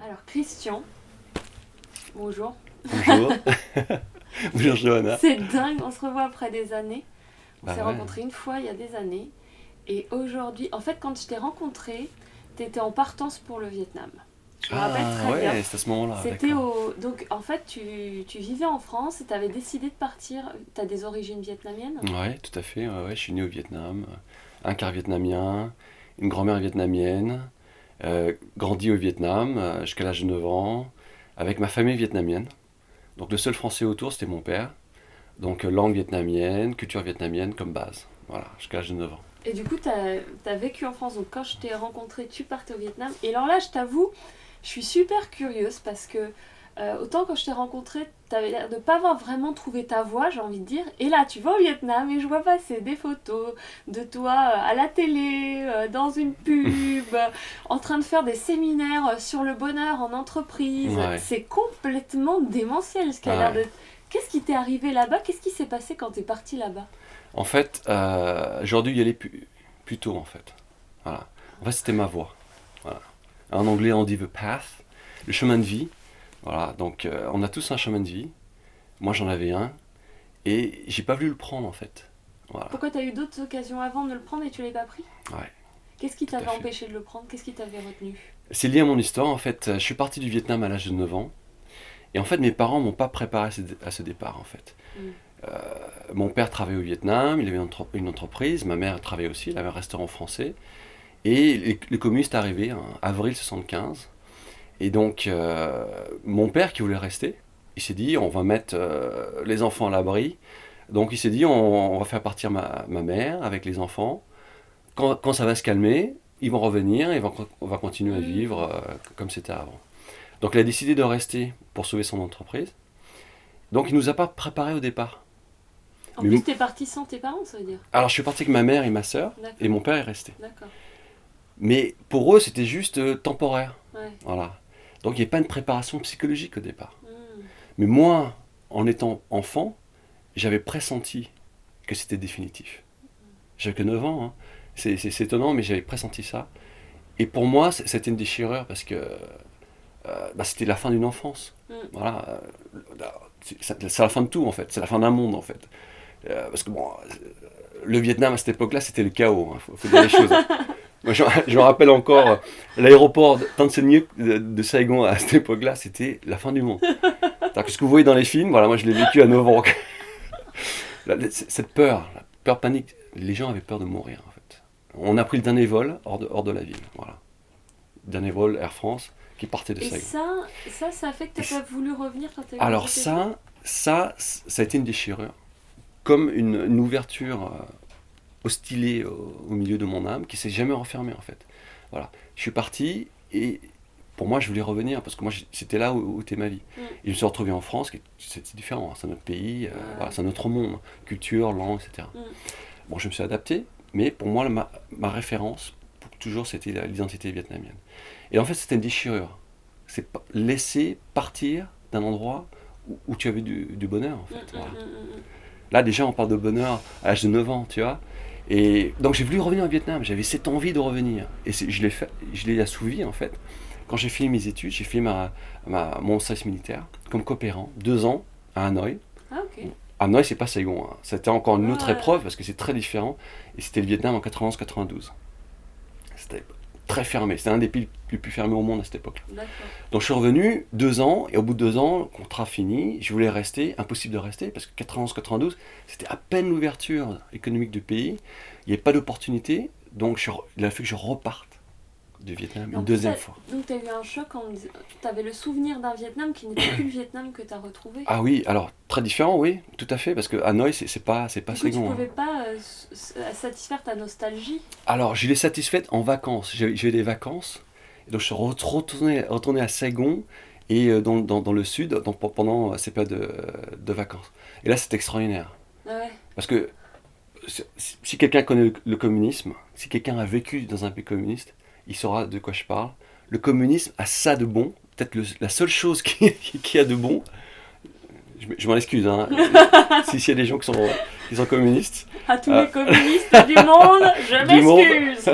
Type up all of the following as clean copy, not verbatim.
Alors, Christian, bonjour. Bonjour. Bonjour Johanna. C'est dingue, on se revoit après des années. On Bah s'est ouais. rencontrés une fois il y a des années. Et aujourd'hui, en fait, quand je t'ai rencontré, t'étais en partance pour le Vietnam. Je me rappelle très bien. Ouais, c'est à ce moment-là, C'était d'accord. Donc, en fait, tu vivais en France et t'avais décidé de partir. T'as des origines vietnamiennes? Ouais, tout à fait. Ouais, ouais, je suis né au Vietnam, un quart vietnamien, une grand-mère vietnamienne, grandi au Vietnam jusqu'à l'âge de 9 ans, avec ma famille vietnamienne. Donc le seul français autour, c'était mon père. Donc langue vietnamienne, culture vietnamienne comme base. Voilà, jusqu'à l'âge de 9 ans. Et du coup, t'as vécu en France. Donc, quand je t'ai rencontré, tu partais au Vietnam. Et alors là, je t'avoue, je suis super curieuse parce que autant quand je t'ai rencontré, t'avais l'air de pas avoir vraiment trouvé ta voie, j'ai envie de dire. Et là, tu vas au Vietnam et je vois passer des photos de toi à la télé, dans une pub, en train de faire des séminaires sur le bonheur en entreprise. Ouais, C'est complètement démentiel ce qui a l'air ouais. de... Qu'est-ce qui t'est arrivé là-bas? Qu'est-ce qui s'est passé quand t'es parti là-bas? En fait, j'aurais dû y aller plus tôt, en fait. Voilà. En fait, c'était ma voie. Voilà. En anglais, on dit the path, le chemin de vie. Voilà. Donc, on a tous un chemin de vie. Moi, j'en avais un. Et j'ai pas voulu le prendre, en fait. Voilà. Pourquoi t'as eu d'autres occasions avant de le prendre et tu l'as pas pris? Ouais, Qu'est-ce qui tout à t'avait fait. empêché de le prendre? Qu'est-ce qui t'avait retenu? C'est lié à mon histoire, en fait. Je suis parti du Vietnam à l'âge de 9 ans. Et en fait, mes parents m'ont pas préparé à ce départ, en fait. Mm. Mon père travaillait au Vietnam, il avait une entreprise. Ma mère travaillait aussi, elle avait un restaurant français. Et les communistes arrivaient en avril 75. Et donc, mon père qui voulait rester, il s'est dit, on va mettre les enfants à l'abri. Donc, il s'est dit, on va faire partir ma mère avec les enfants. Quand ça va se calmer, ils vont revenir et on va continuer à vivre Mm. comme c'était avant. Donc, il a décidé de rester pour sauver son entreprise. Donc, il ne nous a pas préparés au départ. En Mais, plus, t'es parti sans tes parents, ça veut dire? alors, je suis parti avec ma mère et ma sœur, et D'accord, mon père est resté. d'accord. Mais pour eux, c'était juste temporaire. Ouais. Voilà. Donc, il n'y avait pas une préparation psychologique au départ. Mm. Mais moi, en étant enfant, j'avais pressenti que c'était définitif. J'avais que 9 ans, hein. C'est étonnant, mais j'avais pressenti ça. Et pour moi, c'était une déchirure parce que c'était la fin d'une enfance. Mm. Voilà. C'est la fin de tout, en fait. C'est la fin d'un monde, en fait. Parce que, bon, le Vietnam, à cette époque-là, c'était le chaos. Faut dire les choses. Moi, je me rappelle encore l'aéroport de Tan Son Nhut de Saigon à cette époque-là, c'était la fin du monde. C'est-à-dire que ce que vous voyez dans les films, voilà, moi je l'ai vécu à 9 ans. Cette peur, la peur panique, les gens avaient peur de mourir en fait. On a pris le dernier vol hors de la ville, voilà. Dernier vol Air France qui partait de Et Saigon. ça a fait que t'as pas voulu revenir quand t'as eu Alors cet effet? ça a été une déchirure, comme une ouverture au stylet au milieu de mon âme qui s'est jamais refermée en fait. Voilà, je suis parti et pour moi je voulais revenir parce que moi c'était là où était ma vie. Mm. Et je me suis retrouvé en France, c'est différent, hein, c'est notre pays, voilà, Ouais. c'est notre monde, culture, langue, etc. Mm. Bon, je me suis adapté, mais pour moi ma référence toujours c'était l'identité vietnamienne. Et en fait c'était une déchirure, c'est laisser partir d'un endroit où tu avais du bonheur en Mm, fait. mm, Voilà. mm, mm, mm. Là, déjà, on parle de bonheur à l'âge de 9 ans, tu vois. Et donc, j'ai voulu revenir au Vietnam. J'avais cette envie de revenir. Et je l'ai fait, je l'ai assouvi, en fait. Quand j'ai fini mes études, j'ai fait mon service militaire comme coopérant, 2 ans à Hanoï. Ah, ok. Hanoï, c'est pas Saigon, hein. C'était encore une autre Ouais. épreuve parce que c'est très différent. Et c'était le Vietnam en 91-92. C'était très fermé. C'était un des pays les plus fermés au monde à cette époque. D'accord. Donc je suis revenu 2 ans, et au bout de 2 ans, contrat fini, je voulais rester, impossible de rester, parce que 91-92, c'était à peine l'ouverture économique du pays, il n'y avait pas d'opportunité, donc il a fallu que je reparte du Vietnam Et une en plus, deuxième fois. donc t'as eu un choc t'avais le souvenir d'un Vietnam qui n'était plus le Vietnam que t'as retrouvé. Ah oui, alors très différent, oui, tout à fait, parce que Hanoï, c'est pas Du coup, tu Saigon, hein. pouvais pas satisfaire ta nostalgie. Alors, je l'ai satisfaite en vacances, j'ai eu des vacances, et donc je suis retourné à Saigon, et dans le sud, pendant ces périodes de vacances. Et là, c'est extraordinaire. Ah ouais. Parce que si quelqu'un connaît le communisme, si quelqu'un a vécu dans un pays communiste, il saura de quoi je parle. Le communisme a ça de bon, peut-être la seule chose qui a de bon, je m'en excuse, hein, s'il y a des gens qui sont communistes. À tous les communistes du monde, je Du monde. m'excuse.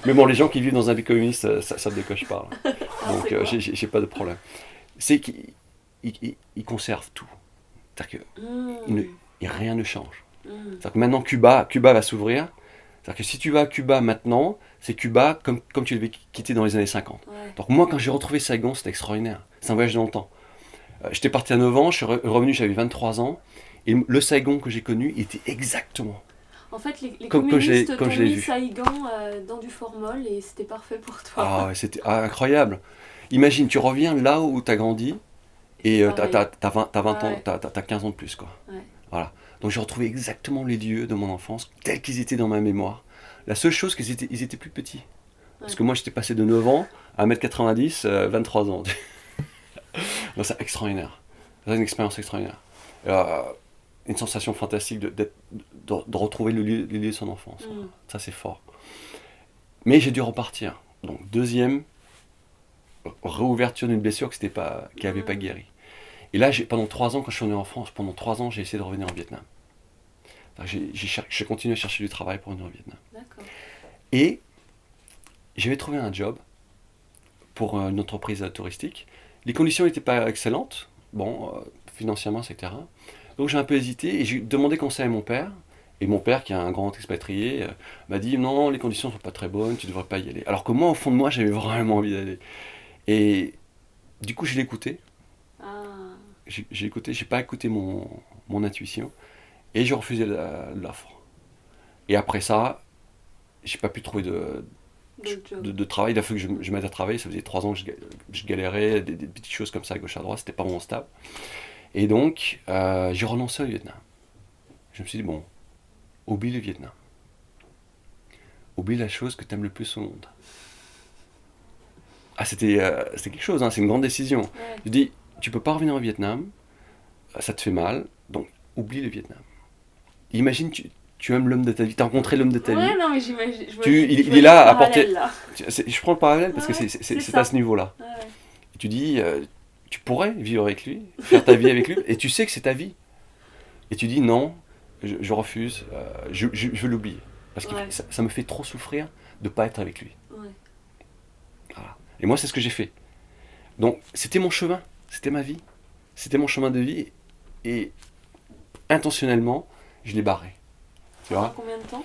Mais bon, les gens qui vivent dans un pays communiste savent de quoi je parle. Donc c'est quoi j'ai pas de problème. C'est qu'ils conservent tout. C'est-à-dire que rien ne change. C'est-à-dire que maintenant Cuba va s'ouvrir. C'est-à-dire que si tu vas à Cuba maintenant, c'est Cuba comme tu l'avais quitté dans les années 50. Ouais. Donc moi, quand j'ai retrouvé Saigon, c'était extraordinaire. C'est un voyage de longtemps. J'étais parti à 9 ans, je suis revenu, j'avais 23 ans. Et le Saigon que j'ai connu était exactement. En fait, les Comme communistes quand t'ont je l'ai mis vu. Saigon dans du formol et c'était parfait pour toi. Ah ouais, c'était incroyable. Imagine, tu reviens là où tu as grandi et Pareil. t'as 20 ans, Ouais. t'as 15 ans de plus, quoi. Ouais. Voilà. Donc j'ai retrouvé exactement les lieux de mon enfance, tels qu'ils étaient dans ma mémoire. La seule chose, ils étaient plus petits. Parce que moi, j'étais passé de 9 ans à 1m90, 23 ans. Donc c'est extraordinaire. C'est une expérience extraordinaire. Euh, une sensation fantastique de retrouver les lieux de son enfance. Ça, c'est fort. Mais j'ai dû repartir. Donc, deuxième réouverture d'une blessure qui n'avait pas guéri. Et là, pendant 3 ans, quand je suis revenu en France, pendant 3 ans, j'ai essayé de revenir en Vietnam. J'ai continué à chercher du travail pour revenir au Vietnam. D'accord. Et j'avais trouvé un job pour une entreprise touristique. Les conditions n'étaient pas excellentes, financièrement, etc. Donc j'ai un peu hésité et j'ai demandé conseil à mon père. Et mon père, qui est un grand expatrié, m'a dit non, les conditions ne sont pas très bonnes, tu ne devrais pas y aller. Alors que moi, au fond de moi, j'avais vraiment envie d'aller. Et du coup, je l'ai écouté. Ah, J'ai écouté, j'ai pas écouté mon intuition. Et j'ai refusé l'offre. Et après ça, j'ai pas pu trouver d'autres jobs. de travail. Il a fallu que je m'aide à travailler. Ça faisait 3 ans que je galérais, des petites choses comme ça à gauche à droite. C'était pas vraiment stable. Et donc, j'ai renoncé au Vietnam. Je me suis dit, bon, oublie le Vietnam. Oublie la chose que tu aimes le plus au monde. Ah, c'était quelque chose, hein, c'est une grande décision. Ouais. Je dis, tu peux pas revenir au Vietnam, ça te fait mal, donc oublie le Vietnam. Imagine, tu aimes l'homme de ta vie, tu as rencontré l'homme de ta vie. Ouais, non, mais j'imagine. Il est là à porter. Là. Je prends le parallèle parce que Ouais, c'est ça. à ce niveau-là. Ouais. Et tu dis, tu pourrais vivre avec lui, faire ta vie avec lui, et tu sais que c'est ta vie. Et tu dis, non, je refuse, je veux l'oublier. Parce que ça me fait trop souffrir de ne pas être avec lui. Ouais. Voilà. Et moi, c'est ce que j'ai fait. Donc, c'était mon chemin, c'était ma vie, c'était mon chemin de vie, et intentionnellement, je l'ai barré. Tu vois ? Combien de temps ?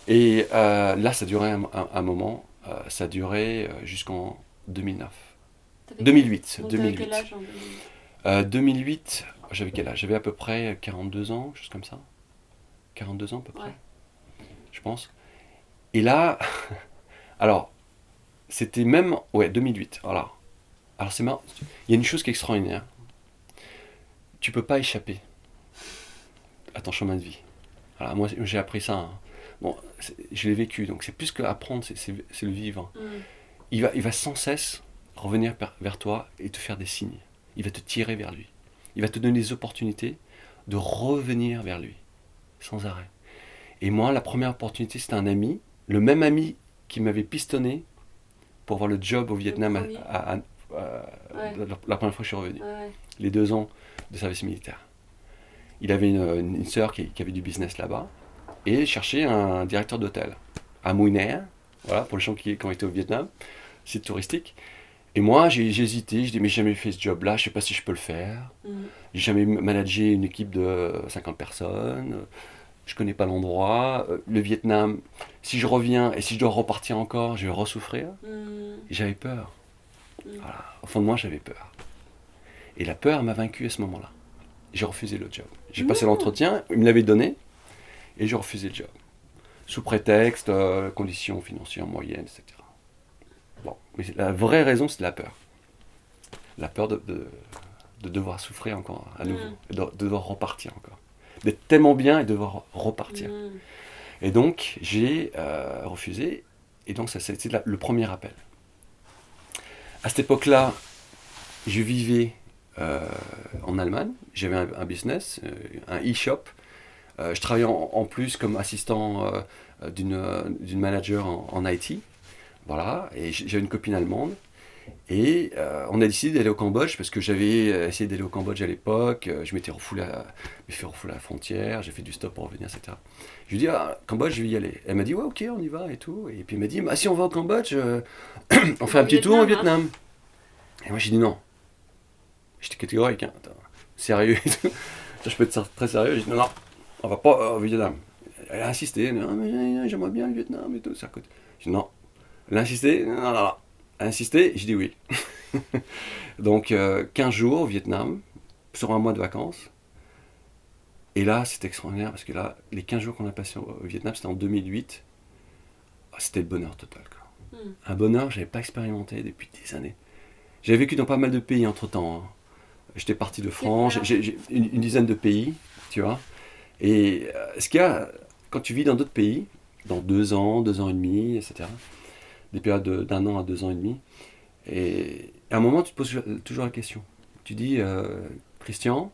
Et là, ça durait un moment, ça durait jusqu'en 2009. 2008. Donc, t'avais quel âge en 2008 2008, j'avais quel âge ? J'avais à peu près 42 ans, quelque chose comme ça. 42 ans à peu près, je pense. Et là, alors, c'était même, 2008, voilà. Alors c'est marrant, il y a une chose qui est extraordinaire. Tu peux pas échapper à ton chemin de vie. Voilà, moi j'ai appris ça. Hein. Bon, je l'ai vécu, donc c'est plus qu'apprendre, c'est le vivre. Il va sans cesse revenir vers toi et te faire des signes. Il va te tirer vers lui. Il va te donner des opportunités de revenir vers lui, sans arrêt. Et moi, la première opportunité, c'était un ami, le même ami qui m'avait pistonné pour avoir le job au Vietnam la première fois que je suis revenu. Ouais. Les 2 ans de service militaire. Il avait une sœur qui avait du business là-bas et cherchait un directeur d'hôtel à Mui Ne, voilà, pour les gens qui ont été au Vietnam, site touristique. Et moi, j'ai hésité, je dis mais j'ai jamais fait ce job-là, je sais pas si je peux le faire. J'ai jamais managé une équipe de 50 personnes. Je connais pas l'endroit. Le Vietnam, si je reviens et si je dois repartir encore, je vais ressouffrir. Et j'avais peur. Voilà. Au fond de moi, j'avais peur. Et la peur m'a vaincu à ce moment-là. J'ai refusé le job. J'ai passé l'entretien, il me l'avait donné, et j'ai refusé le job. Sous prétexte, conditions financières moyennes, etc. Bon, mais la vraie raison, c'est la peur. La peur de devoir souffrir encore à nouveau, de devoir repartir encore. D'être tellement bien et de devoir repartir. Et donc, j'ai refusé, et donc ça c'était le premier appel. À cette époque-là, je vivais en Allemagne, j'avais un business, un e-shop Je travaillais en plus comme assistant d'une manager en IT. Voilà, et j'avais une copine allemande. Et on a décidé d'aller au Cambodge parce que j'avais essayé d'aller au Cambodge à l'époque. Je m'étais fait refouler à la frontière, j'ai fait du stop pour revenir, etc. Je lui ai dit, ah, Cambodge, je vais y aller. Elle m'a dit, ouais, ok, on y va et tout. Et puis elle m'a dit, bah, si on va au Cambodge, on fait un petit tour au Vietnam. Et moi j'ai dit non. J'étais catégorique, hein. Attends, sérieux et tout. Je peux être très sérieux. J'ai dit non, non, on va pas au Vietnam. Elle a insisté, non, mais j'aimerais bien le Vietnam et tout, ça coûte. J'ai dit non. Elle a insisté, non, non, non. Elle a insisté, j'ai dit oui. Donc 15 jours au Vietnam, sur un mois de vacances. Et là, c'était extraordinaire parce que là, les 15 jours qu'on a passés au Vietnam, c'était en 2008. Ah, c'était le bonheur total, quoi. Un bonheur que je n'avais pas expérimenté depuis des années. J'avais vécu dans pas mal de pays entre-temps, hein. J'étais parti de France, j'ai une dizaine de pays, tu vois. Et ce qu'il y a, quand tu vis dans d'autres pays, dans 2 ans et demi, etc., des périodes d'un an à 2 ans et demi, et à un moment, tu te poses toujours la question. Tu dis, Christian,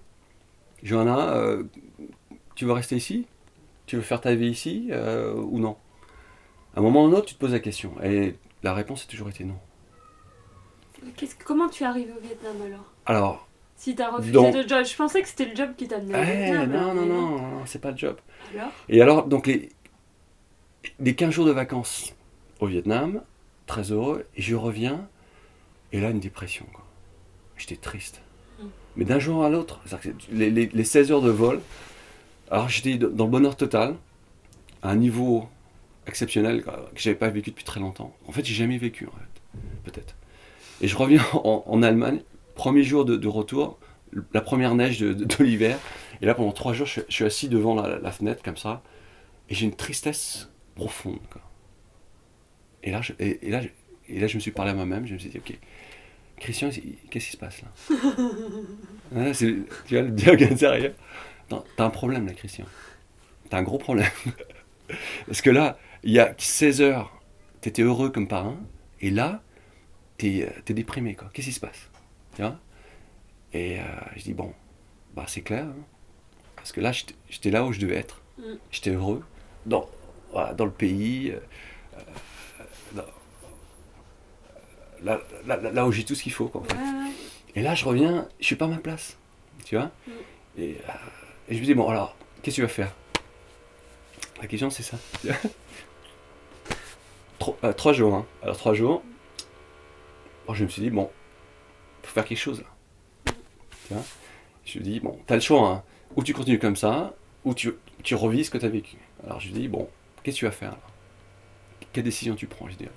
Johanna, tu veux rester ici? Tu veux faire ta vie ici ou non? À un moment ou un autre, tu te poses la question. Et la réponse a toujours été non. Comment tu arrives au Vietnam alors? Alors, Si t'as refusé le job, je pensais que c'était le job qui t'amenait au Vietnam. Non, c'est pas le job. Alors? Et alors, donc les 15 jours de vacances au Vietnam, très heureux, et je reviens, et là, une dépression, quoi. J'étais triste. Mais d'un jour à l'autre, les 16 heures de vol, alors j'étais dans le bonheur total, à un niveau exceptionnel que j'avais pas vécu depuis très longtemps. En fait, j'ai jamais vécu, en fait, peut-être. Et je reviens en Allemagne, premier jour de retour, la première neige de l'hiver, et là pendant 3 jours, je suis assis devant la fenêtre comme ça, et j'ai une tristesse profonde, quoi. Et là, je me suis parlé à moi-même, je me suis dit, ok, Christian, qu'est-ce qui se passe là? Tu vois le dialogue intérieur. T'as un problème là, Christian. T'as un gros problème. Parce que là, il y a 16 heures, t'étais heureux comme parrain, et là, t'es déprimé, quoi. Qu'est-ce qui se passe? Tu vois? Et je dis, bon, bah c'est clair, hein. Parce que là, j'étais là où je devais être. J'étais heureux, voilà, dans le pays, là où j'ai tout ce qu'il faut, quoi, en fait. Et là, je reviens, je suis pas à ma place, tu vois. Et je me dis, bon, alors, qu'est-ce que tu vas faire? La question, c'est ça. 3 jours, hein. Alors, 3 jours, bon, je me suis dit, bon, faut faire quelque chose, là. Tu vois. Je me dis, bon, t'as le choix, hein. Ou tu continues comme ça, ou tu revis ce que t'as vécu. Alors, je me dis, bon, qu'est-ce que tu vas faire, alors? Quelle décision tu prends? Je dis,